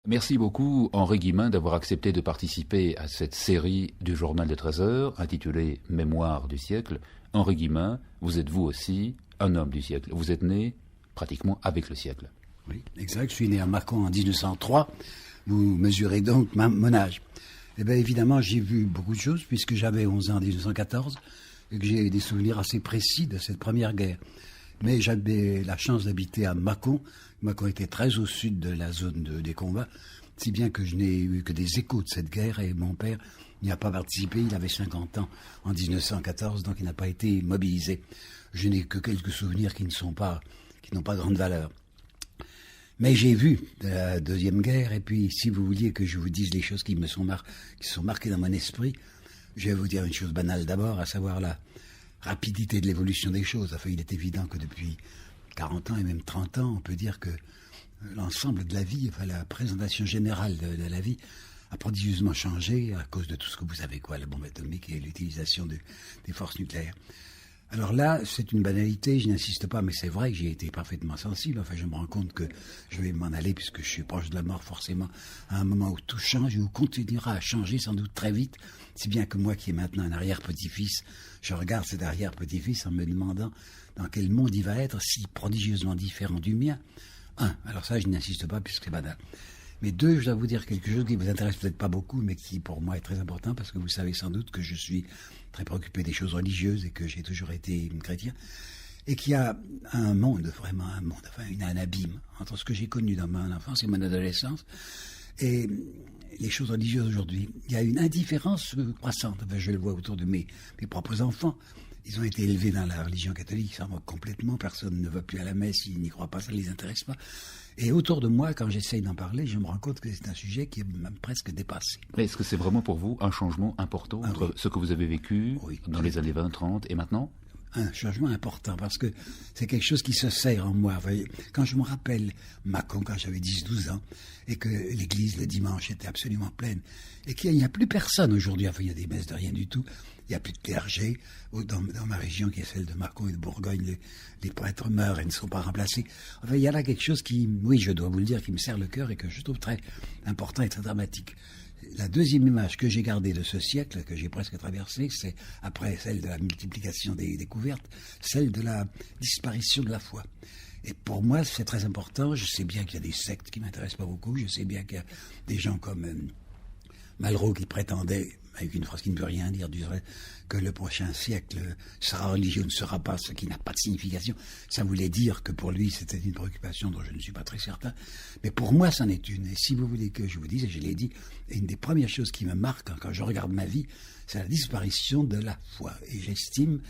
Merci beaucoup Henri Guillemin d'avoir accepté de participer à cette série du Journal des 13 heures intitulée Mémoire du siècle. Henri Guillemin, vous êtes vous aussi un homme du siècle. Vous êtes né pratiquement avec le siècle. Oui, exact. Je suis né à Mâcon en 1903. Vous mesurez donc mon âge. Eh bien, évidemment, j'ai vu beaucoup de choses puisque j'avais 11 ans en 1914 et que j'ai des souvenirs assez précis de cette première guerre. Mais j'avais la chance d'habiter à Mâcon. Mâcon était très au sud de la zone des combats, si bien que je n'ai eu que des échos de cette guerre et mon père n'y a pas participé. Il avait 50 ans en 1914, donc il n'a pas été mobilisé. Je n'ai que quelques souvenirs qui n'ont pas grande valeur. Mais j'ai vu de la Deuxième Guerre, et puis si vous vouliez que je vous dise les choses qui sont marquées dans mon esprit, je vais vous dire une chose banale d'abord, à savoir la rapidité de l'évolution des choses. Enfin, il est évident que depuis 40 ans et même 30 ans, on peut dire que l'ensemble de la vie, enfin la présentation générale de la vie a prodigieusement changé à cause de tout ce que vous savez, la bombe atomique et l'utilisation des forces nucléaires. Alors là, c'est une banalité, je n'insiste pas, mais c'est vrai que j'ai été parfaitement sensible. Enfin, je me rends compte que je vais m'en aller puisque je suis proche de la mort forcément à un moment où tout change et où continuera à changer sans doute très vite. Si bien que moi qui est maintenant un arrière-petit-fils, je regarde cet arrière-petit-fils en me demandant dans quel monde il va être si prodigieusement différent du mien. Alors ça, je n'insiste pas puisque c'est banal. Mais deux, je dois vous dire quelque chose qui vous intéresse peut-être pas beaucoup, mais qui pour moi est très important parce que vous savez sans doute que je suis très préoccupé des choses religieuses et que j'ai toujours été chrétien. Et qu'il y a un monde, un abîme entre ce que j'ai connu dans mon enfance et mon adolescence et les choses religieuses aujourd'hui. Il y a une indifférence croissante. Enfin, je le vois autour de mes propres enfants. Ils ont été élevés dans la religion catholique, ils s'en moquent complètement, personne ne va plus à la messe, ils n'y croient pas, ça ne les intéresse pas. Et autour de moi, quand j'essaye d'en parler, je me rends compte que c'est un sujet qui est même presque dépassé. Mais est-ce que c'est vraiment pour vous un changement important entre ce que vous avez vécu dans les années 20, 30 et maintenant ? Un changement important parce que c'est quelque chose qui se serre en moi. Vous voyez, quand je me rappelle Mâcon, quand j'avais 10-12 ans, et que l'église le dimanche était absolument pleine, et qu'il n'y a plus personne aujourd'hui, enfin il y a des messes de rien du tout, il n'y a plus de clergé, dans ma région qui est celle de Mâcon et de Bourgogne, les prêtres meurent et ne sont pas remplacés. Enfin il y a là quelque chose qui, oui je dois vous le dire, qui me serre le cœur et que je trouve très important et très dramatique. La deuxième image que j'ai gardée de ce siècle, que j'ai presque traversé, c'est, après celle de la multiplication des découvertes, celle de la disparition de la foi. Et pour moi, c'est très important. Je sais bien qu'il y a des sectes qui ne m'intéressent pas beaucoup. Je sais bien qu'il y a des gens comme Malraux qui prétendait, avec une phrase qui ne veut rien dire, que le prochain siècle sera religieux, ne sera pas, ce qui n'a pas de signification. Ça voulait dire que pour lui, c'était une préoccupation dont je ne suis pas très certain. Mais pour moi, c'en est une. Et si vous voulez que je vous dise, et je l'ai dit, une des premières choses qui me marque quand je regarde ma vie, c'est la disparition de la foi. Et j'estime,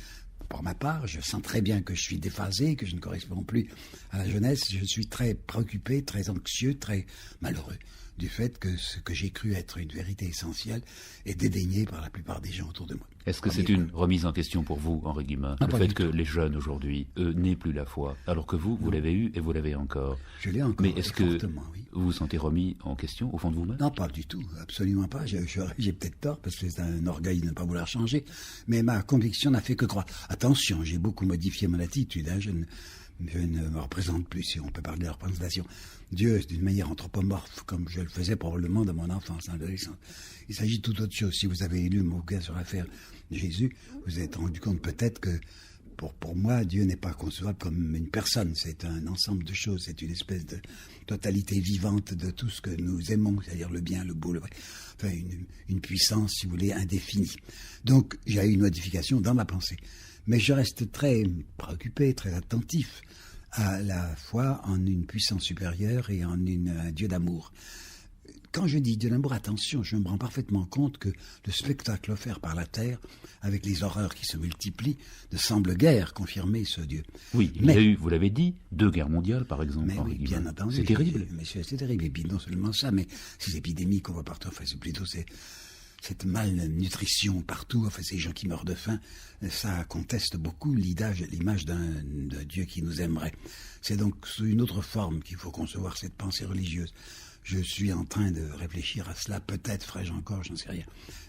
pour ma part, je sens très bien que je suis déphasé, que je ne corresponds plus à la jeunesse. Je suis très préoccupé, très anxieux, très malheureux du fait que ce que j'ai cru être une vérité essentielle est dédaigné par la plupart des gens autour de moi. Est-ce que c'est une remise en question pour vous, Henri Guillemin, le fait que les jeunes aujourd'hui, eux, n'aient plus la foi, alors que vous l'avez eu et vous l'avez encore? Je l'ai encore. Mais est-ce que oui. vous vous sentez remis en question au fond de vous-même? Non, pas du tout, absolument pas. J'ai peut-être tort parce que c'est un orgueil de ne pas vouloir changer, mais ma conviction n'a fait que croître. Attention, j'ai beaucoup modifié mon attitude. Je ne me représente plus, si on peut parler de représentation. Dieu d'une manière anthropomorphe, comme je le faisais probablement dans mon enfance, en adolescence. Il s'agit de toute autre chose. Si vous avez lu mon bouquin sur l'affaire de Jésus, vous vous êtes rendu compte peut-être que pour moi, Dieu n'est pas concevable comme une personne. C'est un ensemble de choses. C'est une espèce de totalité vivante de tout ce que nous aimons, c'est-à-dire le bien, le beau, le vrai. Enfin, une puissance, si vous voulez, indéfinie. Donc, j'ai eu une modification dans ma pensée. Mais je reste très préoccupé, très attentif à la foi en une puissance supérieure et en un Dieu d'amour. Quand je dis Dieu d'amour, attention, je me rends parfaitement compte que le spectacle offert par la terre, avec les horreurs qui se multiplient, ne semble guère confirmer ce Dieu. Oui, il y a eu, vous l'avez dit, 2 guerres mondiales, par exemple. Mais oui, bien entendu. C'est terrible. C'est terrible. Et puis non seulement ça, mais ces épidémies qu'on voit partout, enfin c'est plutôt cette malnutrition partout, enfin ces gens qui meurent de faim, ça conteste beaucoup l'image d'un Dieu qui nous aimerait. C'est donc sous une autre forme qu'il faut concevoir cette pensée religieuse. Je suis en train de réfléchir à cela, peut-être ferai-je encore, j'en sais rien,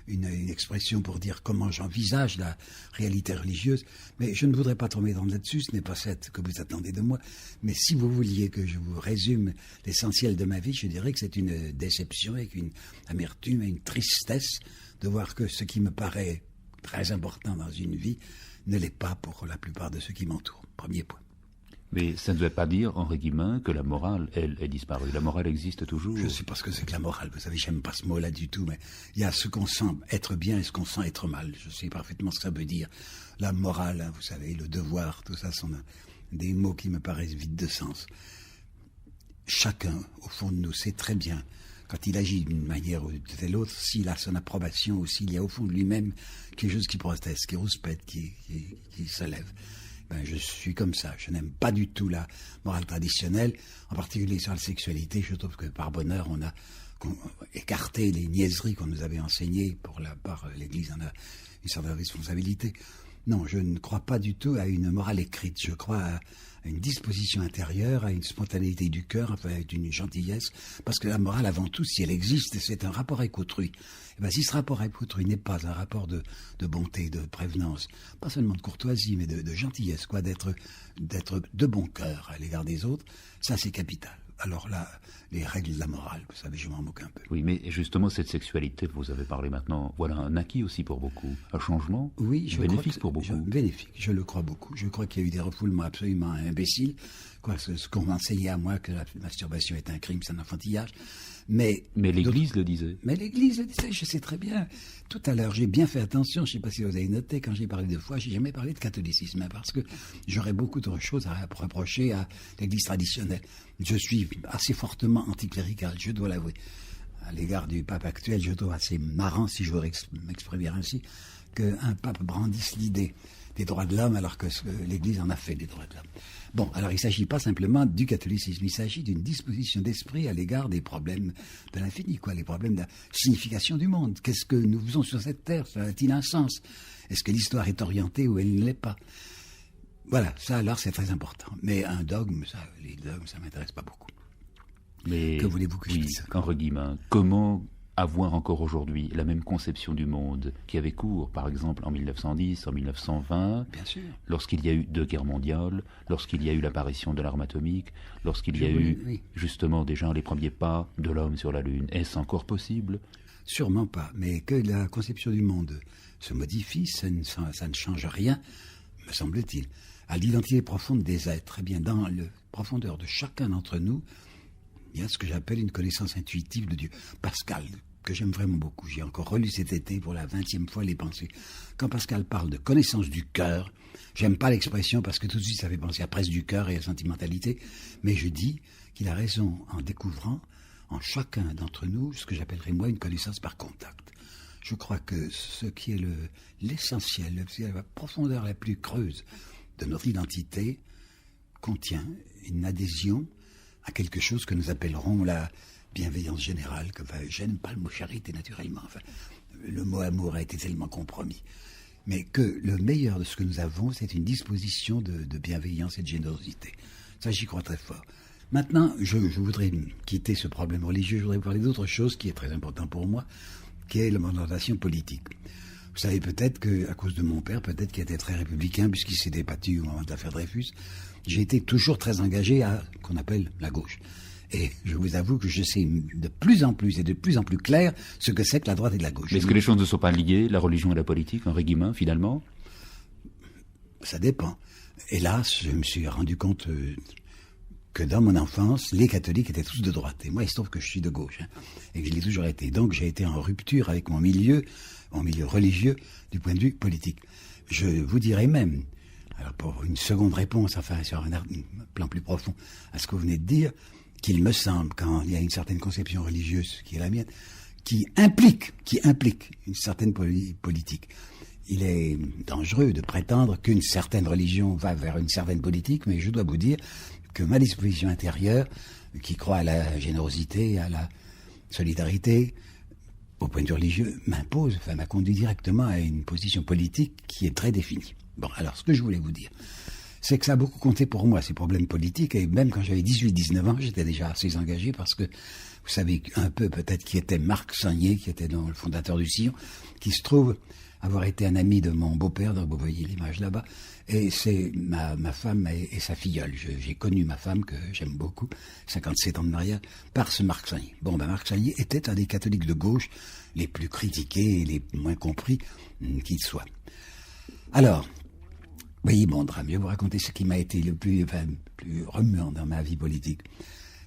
une expression pour dire comment j'envisage la réalité religieuse, mais je ne voudrais pas tomber là-dessus, ce n'est pas cette que vous attendez de moi, mais si vous vouliez que je vous résume l'essentiel de ma vie, je dirais que c'est une déception avec une amertume et une tristesse de voir que ce qui me paraît très important dans une vie ne l'est pas pour la plupart de ceux qui m'entourent. Premier point. Mais ça ne veut pas dire, Henri Guillemin, que la morale, elle, est disparue. La morale existe toujours. Je ne sais pas ce que c'est que la morale. Vous savez, j'aime pas ce mot-là du tout, mais il y a ce qu'on sent être bien et ce qu'on sent être mal. Je sais parfaitement ce que ça veut dire. La morale, hein, vous savez, le devoir, tout ça sont des mots qui me paraissent vides de sens. Chacun, au fond de nous, sait très bien, quand il agit d'une manière ou de telle autre, s'il a son approbation ou s'il y a au fond de lui-même quelque chose qui proteste, qui rouspète, qui se lève. Ben, je suis comme ça. Je n'aime pas du tout la morale traditionnelle, en particulier sur la sexualité. Je trouve que par bonheur, on a écarté les niaiseries qu'on nous avait enseignées par l'Église en a une certaine responsabilité. Non, je ne crois pas du tout à une morale écrite. Je crois à une disposition intérieure, à une spontanéité du cœur, enfin, à une gentillesse, parce que la morale, avant tout, si elle existe, c'est un rapport avec autrui. Et ben, si ce rapport avec autrui n'est pas un rapport de bonté, de prévenance, pas seulement de courtoisie, mais de gentillesse, quoi, d'être de bon cœur à l'égard des autres, ça c'est capital. Alors là, les règles de la morale, vous savez, je m'en moque un peu. Oui, mais justement, cette sexualité, vous avez parlé maintenant, voilà un acquis aussi pour beaucoup, un changement bénéfique pour beaucoup. Bénéfique, je le crois beaucoup. Je crois qu'il y a eu des refoulements absolument imbéciles. Quoi, ce qu'on m'enseignait à moi, que la masturbation est un crime, c'est un enfantillage. Mais l'Église le disait. Mais l'Église le disait, je sais très bien. Tout à l'heure, j'ai bien fait attention, je ne sais pas si vous avez noté, quand j'ai parlé de foi, j'ai jamais parlé de catholicisme, parce que j'aurais beaucoup d'autres choses à reprocher à l'Église traditionnelle. Je suis assez fortement anticlérical, je dois l'avouer. À l'égard du pape actuel, je trouve assez marrant, si je veux m'exprimer ainsi, qu'un pape brandisse l'idée des droits de l'homme alors que l'Église en a fait des droits de l'homme. Bon, alors il ne s'agit pas simplement du catholicisme, il s'agit d'une disposition d'esprit à l'égard des problèmes de l'infini, quoi, les problèmes de la signification du monde. Qu'est-ce que nous faisons sur cette terre? Ça a-t-il un sens? Est-ce que l'histoire est orientée ou elle ne l'est pas? Voilà, ça alors c'est très important. Mais un dogme, les dogmes, ça ne m'intéresse pas beaucoup. Mais que voulez-vous que je dise? Henri Guillemin, comment avoir encore aujourd'hui la même conception du monde qui avait cours, par exemple, en 1910, en 1920, bien sûr, lorsqu'il y a eu 2 guerres mondiales, lorsqu'il y a eu l'apparition de l'arme atomique, lorsqu'il y a eu justement déjà les premiers pas de l'homme sur la Lune. Est-ce encore possible? Sûrement pas, mais que la conception du monde se modifie, ça ne change rien, me semble-t-il, à l'identité profonde des êtres. Eh bien, dans la profondeur de chacun d'entre nous, il y a ce que j'appelle une connaissance intuitive de Dieu. Pascal, que j'aime vraiment beaucoup, j'ai encore relu cet été pour la 20e fois les pensées. Quand Pascal parle de connaissance du cœur, j'aime pas l'expression parce que tout de suite ça fait penser à presse du cœur et à sentimentalité, mais je dis qu'il a raison en découvrant en chacun d'entre nous ce que j'appellerais moi une connaissance par contact. Je crois que ce qui est l'essentiel, la profondeur la plus creuse de notre identité contient une adhésion à quelque chose que nous appellerons la bienveillance générale. Je n'aime pas le mot charité naturellement. Enfin, le mot amour a été tellement compromis. Mais que le meilleur de ce que nous avons, c'est une disposition de bienveillance et de générosité. Ça, j'y crois très fort. Maintenant, je voudrais quitter ce problème religieux, je voudrais vous parler d'autre chose qui est très important pour moi, qui est l'orientation politique. Vous savez peut-être qu'à cause de mon père, peut-être qu'il était très républicain, puisqu'il s'est débattu au moment de l'affaire Dreyfus, j'ai été toujours très engagé à ce qu'on appelle la gauche. Et je vous avoue que je sais de plus en plus et de plus en plus clair ce que c'est que la droite et la gauche. Mais est-ce que les choses ne sont pas liées, la religion et la politique, Henri Guillemin, finalement? Ça dépend. Hélas, je me suis rendu compte que dans mon enfance, les catholiques étaient tous de droite. Et moi, il se trouve que je suis de gauche, et que je l'ai toujours été. Donc j'ai été en rupture avec mon milieu religieux, du point de vue politique. Je vous dirais même, alors pour une seconde réponse, enfin sur un plan plus profond, à ce que vous venez de dire, qu'il me semble, quand il y a une certaine conception religieuse qui est la mienne, qui implique une certaine politique. Il est dangereux de prétendre qu'une certaine religion va vers une certaine politique, mais je dois vous dire que ma disposition intérieure, qui croit à la générosité, à la solidarité, au point de vue religieux, m'a conduit directement à une position politique qui est très définie. Bon, alors ce que je voulais vous dire, c'est que ça a beaucoup compté pour moi, ces problèmes politiques. Et même quand j'avais 18-19 ans, j'étais déjà assez engagé parce que, vous savez un peu peut-être qui était Marc Sagnier, qui était le fondateur du Sillon, qui se trouve avoir été un ami de mon beau-père, donc vous voyez l'image là-bas. Et c'est ma femme et sa filleule. J'ai connu ma femme, que j'aime beaucoup, 57 ans de mariage, par ce Marc Sagnier. Bon, Marc Sagnier était un des catholiques de gauche les plus critiqués et les moins compris qu'il soit. Alors, voyez mon drame, je vais vous raconter ce qui m'a été le plus remuant dans ma vie politique.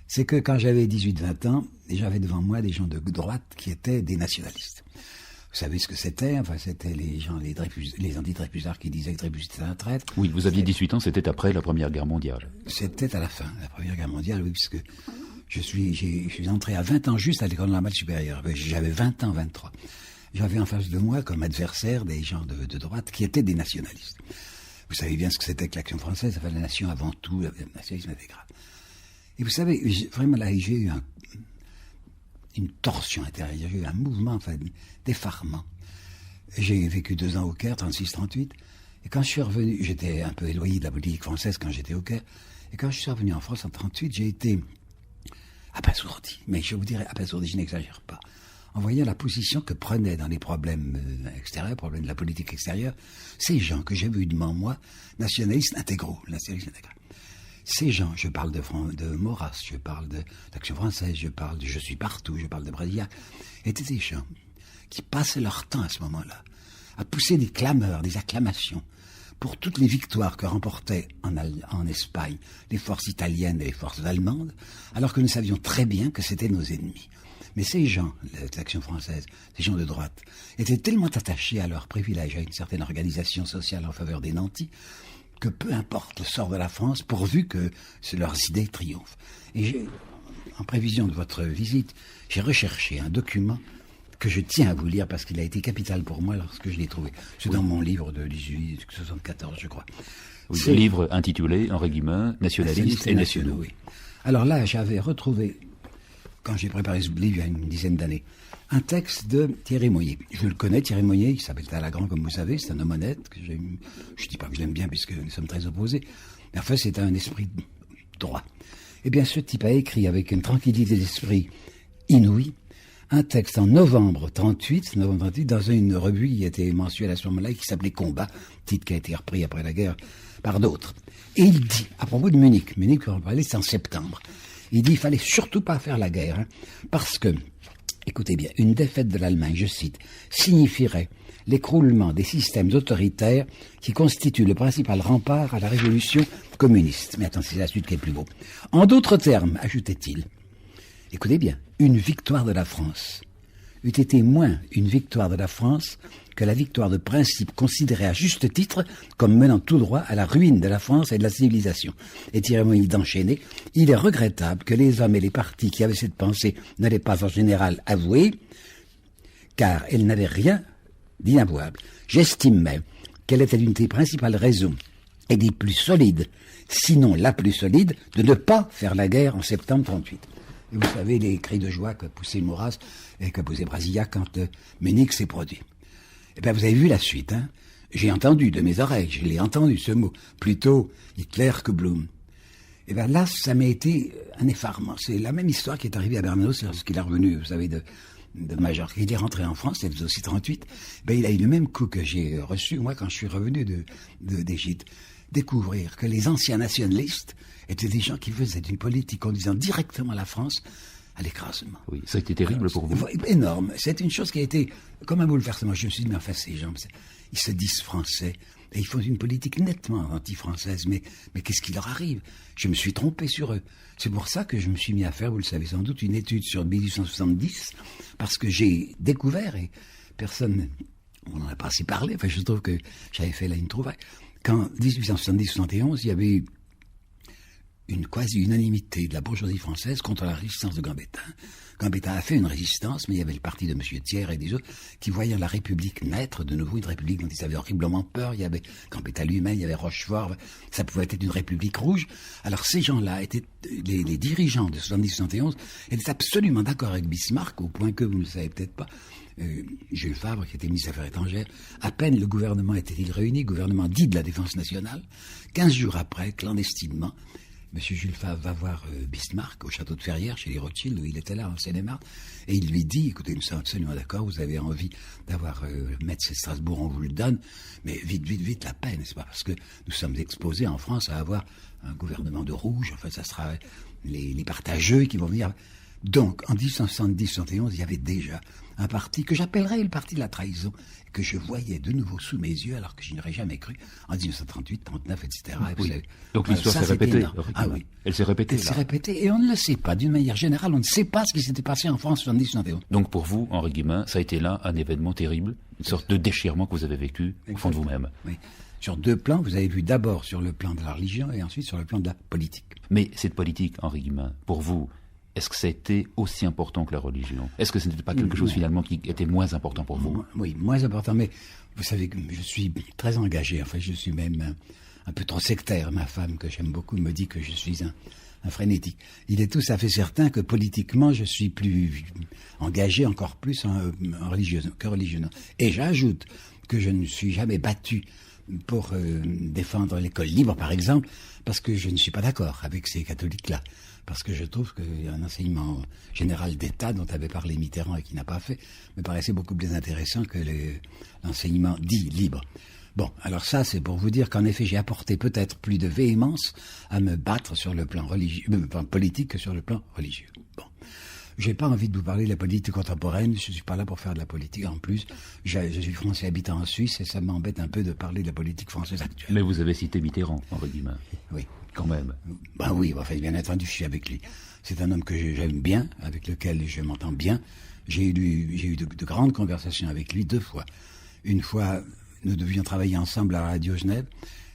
C'est que quand j'avais 18-20 ans, j'avais devant moi des gens de droite qui étaient des nationalistes. Vous savez ce que c'était? Enfin, c'était les gens, les anti-Dreyfusards qui disaient que Dreyfus était un traître. Oui, vous aviez 18 ans, c'était après la Première Guerre mondiale. C'était à la fin de la Première Guerre mondiale, oui, puisque je suis entré à 20 ans juste à l'école normale supérieure. J'avais 20 ans, 23. J'avais en face de moi comme adversaire des gens de droite qui étaient des nationalistes. Vous savez bien ce que c'était que l'Action française, enfin, la nation avant tout, le nationalisme était grave. Et vous savez, vraiment là, j'ai eu une torsion intérieure, j'ai eu un mouvement, enfin, d'effarement. J'ai vécu 2 ans au Caire, 36-38, et quand je suis revenu, j'étais un peu éloigné de la politique française quand j'étais au Caire, et quand je suis revenu en France en 38, j'ai été abasourdi, mais je vous dirais abasourdi, je n'exagère pas, en voyant la position que prenaient dans les problèmes extérieurs, problèmes de la politique extérieure, ces gens que j'ai vus devant moi, nationalistes intégraux, Ces gens, je parle de Maurras, je parle d'Action française, je parle de Je suis partout, je parle de Brasillac, étaient des gens qui passaient leur temps à ce moment-là à pousser des clameurs, des acclamations pour toutes les victoires que remportaient en Espagne les forces italiennes et les forces allemandes, alors que nous savions très bien que c'était nos ennemis. Mais ces gens, l'Action française, ces gens de droite, étaient tellement attachés à leurs privilèges, à une certaine organisation sociale en faveur des nantis, que peu importe le sort de la France, pourvu que leurs idées triomphent. Et en prévision de votre visite, j'ai recherché un document que je tiens à vous lire parce qu'il a été capital pour moi lorsque je l'ai trouvé. C'est dans mon livre de 1874, je crois. Oui, c'est un livre intitulé Henri Guillemin, nationalistes et nationaux. Oui. Alors là, j'avais retrouvé, quand j'ai préparé ce livre il y a une dizaine d'années, un texte de Thierry Moyer. Je le connais, Thierry Moyer, il s'appelle Talagrand, comme vous savez, c'est un homme honnête, que je ne dis pas que je l'aime bien, puisque nous sommes très opposés, mais enfin, c'est un esprit droit. Eh bien, ce type a écrit avec une tranquillité d'esprit inouïe, un texte en novembre 38, dans une revue qui était mensuelle à ce moment-là, qui s'appelait Combat, titre qui a été repris après la guerre par d'autres. Et il dit, à propos de Munich, on va parler, c'est en septembre, il dit, il fallait surtout pas faire la guerre, parce que, écoutez bien, une défaite de l'Allemagne, je cite, signifierait l'écroulement des systèmes autoritaires qui constituent le principal rempart à la révolution communiste. Mais attends, c'est la suite qui est plus beau. En d'autres termes, ajoutait-il, écoutez bien, une victoire de la France eût été moins une victoire de la France que la victoire de principe considérée à juste titre comme menant tout droit à la ruine de la France et de la civilisation. Et Thierry Moïse d'enchaîner, il est regrettable que les hommes et les partis qui avaient cette pensée ne l'aient pas en général avouée, car elle n'avait rien d'inavouable. J'estime même qu'elle était l'une des principales raisons et des plus solides, sinon la plus solide, de ne pas faire la guerre en septembre 38. Et vous savez les cris de joie que poussait Maurras et que poussait Brasillac quand Munich s'est produit. Eh bien, vous avez vu la suite, hein. J'ai entendu de mes oreilles, je l'ai entendu ce mot, plutôt Hitler que Blum. Eh bien là, ça m'a été un effarement. C'est la même histoire qui est arrivée à Bernanos lorsqu'il est revenu, vous savez, de Majorque. Il est rentré en France, c'était aussi 38. Ben, il a eu le même coup que j'ai reçu, moi, quand je suis revenu d'Égypte. Découvrir que les anciens nationalistes étaient des gens qui faisaient une politique conduisant directement la France à l'écrasement. Oui, ça a été terrible pour vous. Énorme. C'est une chose qui a été comme un bouleversement. Je me suis dit, mais enfin, ces gens, ils se disent français et ils font une politique nettement anti-française. Mais qu'est-ce qui leur arrive? Je me suis trompé sur eux. C'est pour ça que je me suis mis à faire, vous le savez sans doute, une étude sur 1870, parce que j'ai découvert, et personne, on n'en a pas assez parlé, enfin, je trouve que j'avais fait là une trouvaille, qu'en 1870-71, il y avait eu une quasi-unanimité de la bourgeoisie française contre la résistance de Gambetta. Gambetta a fait une résistance, mais il y avait le parti de M. Thiers et des autres qui voyaient la République naître, de nouveau une République dont ils avaient horriblement peur. Il y avait Gambetta lui-même, il y avait Rochefort, ça pouvait être une République rouge. Alors ces gens-là étaient, les dirigeants de 70-71, étaient absolument d'accord avec Bismarck, au point que, vous ne le savez peut-être pas, Jules Favre, qui était ministre des Affaires étrangères. À peine le gouvernement était-il réuni, gouvernement dit de la Défense nationale, 15 jours après, clandestinement, M. Jules Favre va voir Bismarck au château de Ferrières, chez les Rothschild, où il était là en Seine-et-Marne, et il lui dit, écoutez, nous sommes absolument d'accord, vous avez envie d'avoir Metz et Strasbourg, on vous le donne, mais vite, vite, vite, la paix, n'est-ce pas? Parce que nous sommes exposés en France à avoir un gouvernement de rouge, enfin, ça sera les partageux qui vont venir. Donc, en 1970-71, il y avait déjà un parti que j'appellerais le parti de la trahison, que je voyais de nouveau sous mes yeux, alors que je n'aurais jamais cru, en 1938, 39, etc. Oui. Donc l'histoire s'est répétée. Ah oui. Elle s'est répétée. Elle s'est répétée, et on ne le sait pas. D'une manière générale, on ne sait pas ce qui s'était passé en France en 1971. Donc pour vous, Henri Guillemin, ça a été là un événement terrible, une sorte de déchirement que vous avez vécu au fond de vous-même. Oui. Sur deux plans, vous avez vu d'abord sur le plan de la religion et ensuite sur le plan de la politique. Mais cette politique, Henri Guillemin, pour vous, est-ce que ça a été aussi important que la religion? Est-ce que ce n'était pas quelque chose finalement qui était moins important pour vous? Oui, moins important, mais vous savez que je suis très engagé, enfin je suis même un peu trop sectaire. Ma femme, que j'aime beaucoup, me dit que je suis un frénétique. Il est tout à fait certain que politiquement, je suis plus engagé, encore plus que religieusement. Et j'ajoute que je ne suis jamais battu pour défendre l'école libre, par exemple, parce que je ne suis pas d'accord avec ces catholiques-là. Parce que je trouve qu'un enseignement général d'État dont avait parlé Mitterrand et qui n'a pas fait, me paraissait beaucoup plus intéressant que l'enseignement dit libre. Bon, alors ça, c'est pour vous dire qu'en effet, j'ai apporté peut-être plus de véhémence à me battre sur le plan politique que sur le plan religieux. Bon. J'ai pas envie de vous parler de la politique contemporaine, je suis pas là pour faire de la politique. En plus, je suis français habitant en Suisse et ça m'embête un peu de parler de la politique française actuelle. Mais vous avez cité Mitterrand, Henri Guillemin. Oui. Quand même. Ben oui, enfin, bien entendu, je suis avec lui. C'est un homme que j'aime bien, avec lequel je m'entends bien. J'ai eu de grandes conversations avec lui 2 fois. Une fois, nous devions travailler ensemble à la Radio Genève.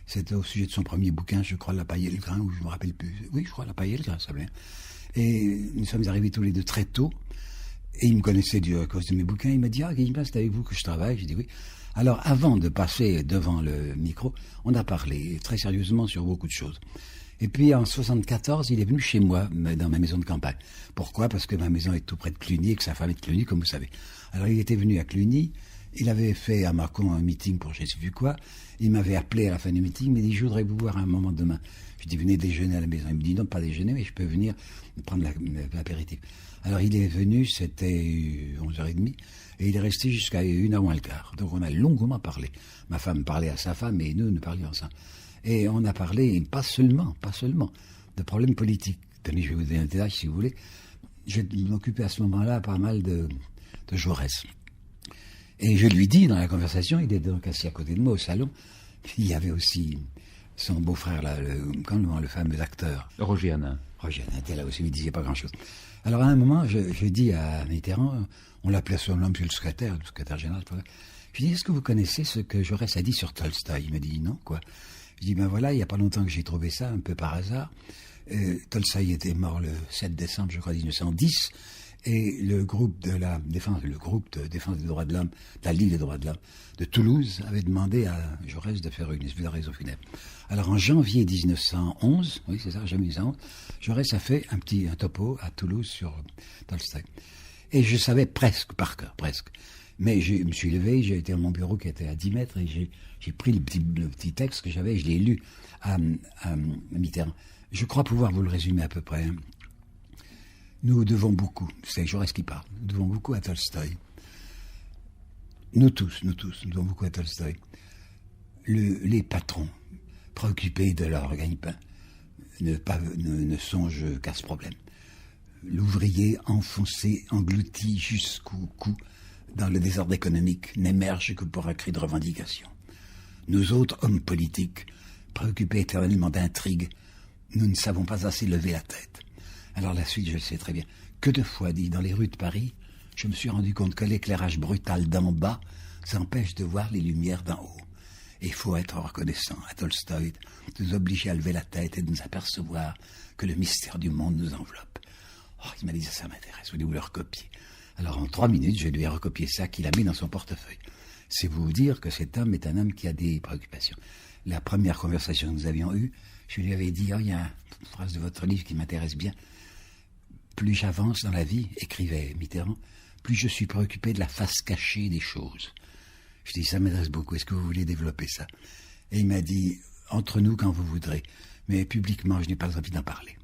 C'était au sujet de son premier bouquin, je crois, La Paille et le Grain, ou je me rappelle plus. Oui, je crois, La Paille et le Grain, ça s'appelait. Et nous sommes arrivés tous les deux très tôt. Et il me connaissait à cause de mes bouquins. Il m'a dit, Guillemin, c'est avec vous que je travaille. J'ai dit oui. Alors, avant de passer devant le micro, on a parlé très sérieusement sur beaucoup de choses. Et puis, en 74, il est venu chez moi, dans ma maison de campagne. Pourquoi? Parce que ma maison est tout près de Cluny et que sa femme est de Cluny, comme vous savez. Alors, il était venu à Cluny. Il avait fait à Mâcon un meeting pour je ne sais plus quoi. Il m'avait appelé à la fin du meeting. Il m'a dit, je voudrais vous voir un moment demain. Je dis, venez déjeuner à la maison. Il me dit, non, pas déjeuner, mais je peux venir prendre l'apéritif. Alors, il est venu, c'était 11h30. Et il est resté jusqu'à 1h moins le quart. Donc on a longuement parlé. Ma femme parlait à sa femme et nous parlions ensemble. Et on a parlé, pas seulement, de problèmes politiques. Tenez, je vais vous donner un détail si vous voulez. Je m'occupais à ce moment-là pas mal de Jaurès. Et je lui dis dans la conversation, il était donc assis à côté de moi au salon, il y avait aussi son beau-frère, là, le fameux acteur. Roger Hanin. Roger Hanin était là aussi, il ne disait pas grand-chose. Alors à un moment, je dis à Mitterrand, on l'appelait son nom, monsieur le secrétaire général. Je dis, est-ce que vous connaissez ce que Jaurès a dit sur Tolstoï? Il me dit, non, quoi. Je dis, ben voilà, il n'y a pas longtemps que j'ai trouvé ça, un peu par hasard. Tolstoï était mort le 7 décembre, je crois, 1910. Et le groupe de défense des droits de l'homme, la Ligue des droits de l'homme de Toulouse, avait demandé à Jaurès de faire une espèce de réseau funèbre. Alors en janvier 1911, oui c'est ça, janvier 1911, Jaurès a fait un topo à Toulouse sur Tolstoï. Et je savais presque, par cœur, presque. Mais je me suis levé, j'ai été à mon bureau qui était à 10 mètres et j'ai pris le petit texte que j'avais et je l'ai lu à Mitterrand. Je crois pouvoir vous le résumer à peu près. Nous devons beaucoup, c'est Jaurès qui parle, nous devons beaucoup à Tolstoï. Nous tous, nous devons beaucoup à Tolstoï. Les patrons, préoccupés de leur gagne-pain, ne songent qu'à ce problème. L'ouvrier enfoncé, englouti jusqu'au cou dans le désordre économique, n'émerge que pour un cri de revendication. Nous autres, hommes politiques, préoccupés éternellement d'intrigues, nous ne savons pas assez lever la tête. Alors la suite, je le sais très bien. Que de fois, dit, dans les rues de Paris, je me suis rendu compte que l'éclairage brutal d'en bas s'empêche de voir les lumières d'en haut. Et il faut être reconnaissant à Tolstoï de nous obliger à lever la tête et de nous apercevoir que le mystère du monde nous enveloppe. Oh, il m'a dit, ça m'intéresse, voulez-vous le recopier? Alors en 3 minutes, je lui ai recopié ça qu'il a mis dans son portefeuille. C'est vous dire que cet homme est un homme qui a des préoccupations. La première conversation que nous avions eue, je lui avais dit, il y a une phrase de votre livre qui m'intéresse bien. Plus j'avance dans la vie, écrivait Mitterrand, plus je suis préoccupé de la face cachée des choses. Je dis, ça m'intéresse beaucoup, est-ce que vous voulez développer ça? Et il m'a dit, entre nous quand vous voudrez, mais publiquement, je n'ai pas envie d'en parler.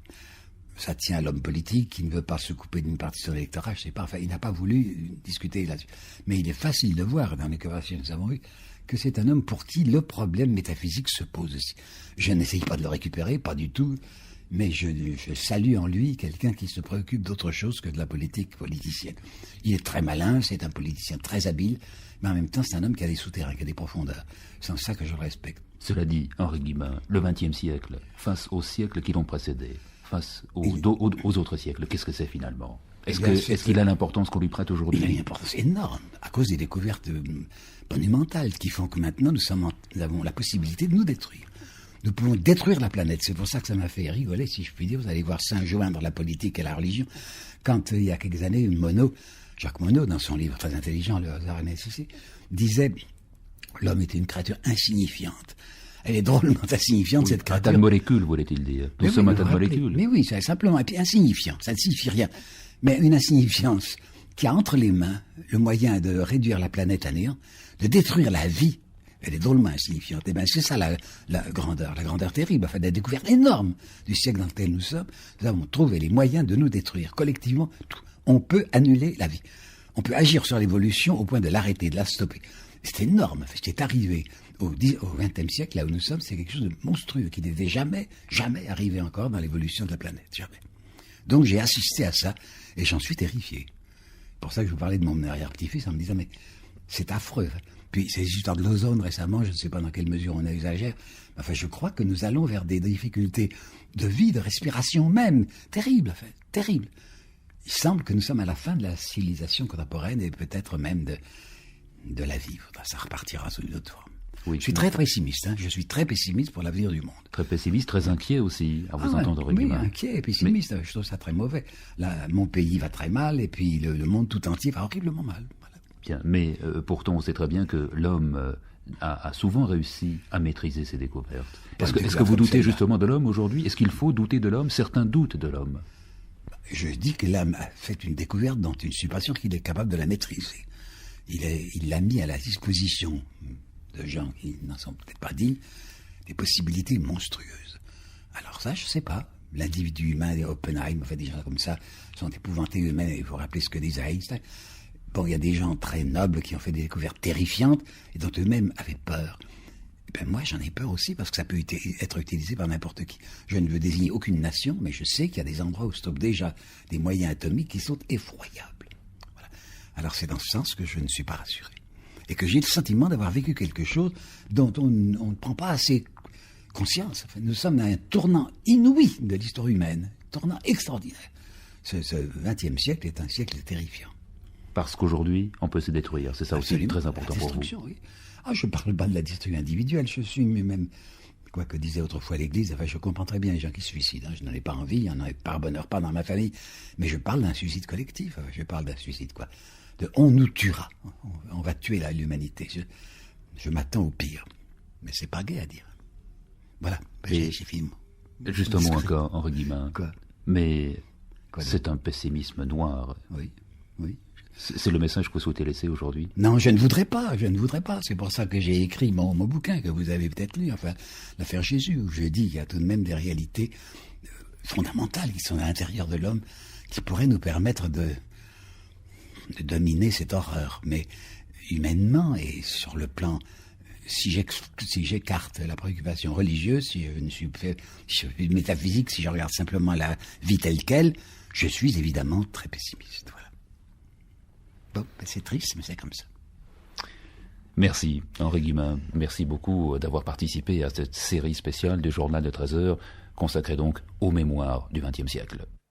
Ça tient à l'homme politique qui ne veut pas se couper d'une partie de son électorat, je sais pas, enfin, il n'a pas voulu discuter là-dessus. Mais il est facile de voir dans les conversations que nous avons eues que c'est un homme pour qui le problème métaphysique se pose aussi. Je n'essaye pas de le récupérer, pas du tout, mais je salue en lui quelqu'un qui se préoccupe d'autre chose que de la politique politicienne. Il est très malin, c'est un politicien très habile, mais en même temps c'est un homme qui a des souterrains, qui a des profondeurs. C'est en ça que je le respecte. Cela dit, Henri Guillemin, le XXe siècle, face aux siècles qui l'ont précédé, face aux autres siècles, qu'est-ce que c'est finalement? Est-ce qu'il a l'importance qu'on lui prête aujourd'hui? Il a une importance énorme, à cause des découvertes monumentales qui font que maintenant nous avons la possibilité de nous détruire. Nous pouvons détruire la planète. C'est pour ça que ça m'a fait rigoler, si je puis dire. Vous allez voir Saint joindre la politique et la religion. Quand, il y a quelques années, Jacques Monod, dans son livre très intelligent, Le hasard est nécessaire, disait « L'homme était une créature insignifiante ». Elle est drôlement insignifiante, cette créature. Un tas de molécules, voulait-il dire. Nous sommes un tas de molécules. Mais oui, c'est simplement. Et puis insignifiant, ça ne signifie rien. Mais une insignifiance qui a entre les mains le moyen de réduire la planète à néant, de détruire la vie. Elle est drôlement insignifiante. Et bien, c'est ça la grandeur terrible, enfin, la découverte énorme du siècle dans lequel nous sommes. Nous avons trouvé les moyens de nous détruire collectivement. On peut annuler la vie. On peut agir sur l'évolution au point de l'arrêter, de la stopper. C'est énorme. Ce qui est arrivé au XXe siècle, là où nous sommes, c'est quelque chose de monstrueux qui n'était jamais arrivé encore dans l'évolution de la planète. Jamais. Donc j'ai assisté à ça et j'en suis terrifié. C'est pour ça que je vous parlais de mon arrière-petit-fils en me disant, mais c'est affreux. Puis ces histoires de l'ozone récemment, je ne sais pas dans quelle mesure on exagère, mais enfin je crois que nous allons vers des difficultés de vie, de respiration même, terribles, enfin, terribles. Il semble que nous sommes à la fin de la civilisation contemporaine et peut-être même de la vie. Ça repartira sous une autre forme. Oui, je suis très pessimiste, je suis très pessimiste pour l'avenir du monde. Très pessimiste, très inquiet aussi, à vous entendre, Henri Guillemin. Oui, inquiet et pessimiste, je trouve ça très mauvais. Là, mon pays va très mal et puis le monde tout entier va horriblement mal. Voilà. Bien, mais pourtant on sait très bien que l'homme a souvent réussi à maîtriser ses découvertes. Est-ce que vous doutez justement de l'homme aujourd'hui? Est-ce qu'il faut douter de l'homme? Certains doutent de l'homme. Je dis que l'homme a fait une découverte dont je ne suis pas sûr qu'il est capable de la maîtriser. Il l'a mis à la disposition de gens qui n'en sont peut-être pas dignes, des possibilités monstrueuses. Alors ça, je ne sais pas. L'individu humain, Oppenheim, enfin des gens comme ça, sont épouvantés eux-mêmes. Il faut rappeler ce que disait Einstein. Bon, il y a des gens très nobles qui ont fait des découvertes terrifiantes et dont eux-mêmes avaient peur. Et ben moi, j'en ai peur aussi parce que ça peut être utilisé par n'importe qui. Je ne veux désigner aucune nation, mais je sais qu'il y a des endroits où se trouvent déjà des moyens atomiques qui sont effroyables. Voilà. Alors c'est dans ce sens que je ne suis pas rassuré. Et que j'ai le sentiment d'avoir vécu quelque chose dont on ne prend pas assez conscience. Enfin, nous sommes à un tournant inouï de l'histoire humaine, un tournant extraordinaire. Ce XXe siècle est un siècle terrifiant. Parce qu'aujourd'hui, on peut se détruire. C'est ça aussi très important pour vous. Oui. Je ne parle pas de la destruction individuelle. Je suis même, quoi que disait autrefois l'Église, enfin, je comprends très bien les gens qui se suicident. Je n'en ai pas envie, il n'y en a par bonheur pas dans ma famille. Mais je parle d'un suicide collectif. Je parle d'un suicide, quoi. On nous tuera. On va tuer l'humanité. Je m'attends au pire. Mais c'est pas gai à dire. Voilà, j'ai fini. Justement encore, Henri Guillemin. Quoi? Mais c'est un pessimisme noir. Oui. C'est le message que vous souhaitez laisser aujourd'hui? Non, je ne voudrais pas. C'est pour ça que j'ai écrit mon bouquin, que vous avez peut-être lu, enfin, l'affaire Jésus, où je dis qu'il y a tout de même des réalités fondamentales qui sont à l'intérieur de l'homme, qui pourraient nous permettre de dominer cette horreur. Mais humainement et sur le plan, si j'écarte la préoccupation religieuse, si je suis métaphysique, si je regarde simplement la vie telle qu'elle, je suis évidemment très pessimiste. Voilà. Bon, c'est triste, mais c'est comme ça. Merci, Henri Guillemin. Merci beaucoup d'avoir participé à cette série spéciale du Journal de 13 heures, consacrée donc aux mémoires du XXe siècle.